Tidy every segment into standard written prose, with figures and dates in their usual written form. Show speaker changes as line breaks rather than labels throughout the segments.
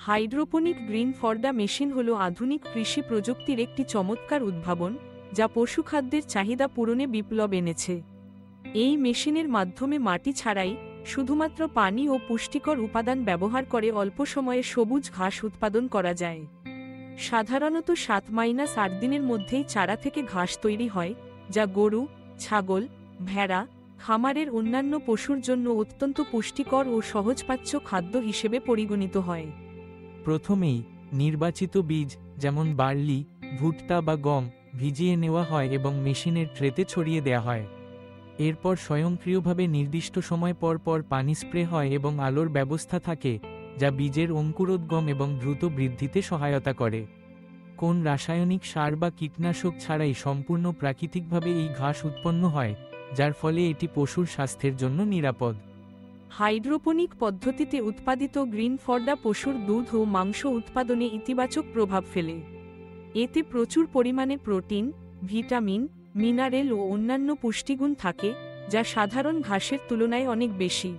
Hydroponic green ফরডা machine হল আধুনিক কৃষি প্রযুক্তির একটি চমৎকার উদ্ভাবন, যা পশুখাদ্যের চাহিদা পূরণে বিপ্লব এনেছে। এই মেশিনের মাধ্যমে মাটি ছাড়াই শুধুমাত্র পানি ও পুষ্টিকর উপাদান ব্যবহার করে অল্প সময়ে সবুজ ঘাস উৎপাদন করা যায়। সাধারণত 7-8 দিনের মধ্যেই চারা থেকে ঘাস তৈরি হয়, যা গরু, ছাগল, ভেড়া, খামারের অন্যান্য পশুর জন্য অত্যন্ত পুষ্টিকর ও সহজপাচ্য খাদ্য হিসেবে পরিগণিত হয়।
প্রথমেই নির্বাচিত বীজ যেমন বার্লি, ভুট্টা বা গম ভিজিয়ে নেওয়া হয় এবং মেশিনের ট্রেতে ছড়িয়ে দেওয়া হয়। এরপর স্বয়ংক্রিয়ভাবে নির্দিষ্ট সময় পর পর পানি স্প্রে হয় এবং আলোর ব্যবস্থা থাকে, যা বীজের অঙ্কুরোদ্গম এবং দ্রুত বৃদ্ধিতে সহায়তা করে। কোন রাসায়নিক সার বা কীটনাশক ছাড়াই সম্পূর্ণ প্রাকৃতিকভাবে এই ঘাস উৎপন্ন হয়, যার ফলে এটি পশুর স্বাস্থ্যের জন্য নিরাপদ।
হাইড্রোপনিক পদ্ধতিতে উৎপাদিত গ্রিন ফরডা পশুর দুধ ও মাংস উৎপাদনে ইতিবাচক প্রভাব ফেলে। এতে প্রচুর পরিমাণে প্রোটিন, ভিটামিন, মিনারেল ও অন্যান্য পুষ্টিগুণ থাকে, যা সাধারণ ঘাসের তুলনায় অনেক বেশি।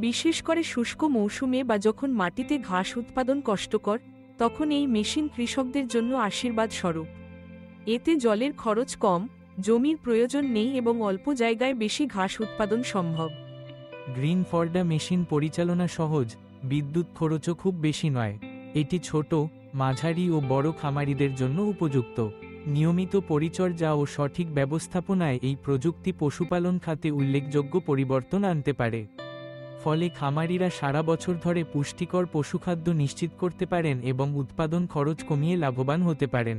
বিশেষ করে শুষ্ক মৌসুমে বা যখন মাটিতে ঘাস উৎপাদন কষ্টকর, তখন এই মেশিন কৃষকদের জন্য আশীর্বাদ স্বরূপ। এতে জলের খরচ কম, জমির প্রয়োজন নেই এবং অল্প জায়গায় বেশি ঘাস উৎপাদন সম্ভব।
গ্রিন ফরডা মেশিন পরিচালনা সহজ, বিদ্যুৎ খরচও খুব বেশি নয়। এটি ছোট, মাঝারি ও বড় খামারিদের জন্য উপযুক্ত। নিয়মিত পরিচর্যা ও সঠিক ব্যবস্থাপনায় এই প্রযুক্তি পশুপালন খাতে উল্লেখযোগ্য পরিবর্তন আনতে পারে। ফলে খামারিরা সারা বছর ধরে পুষ্টিকর পশুখাদ্য নিশ্চিত করতে পারেন এবং উৎপাদন খরচ কমিয়ে লাভবান হতে পারেন।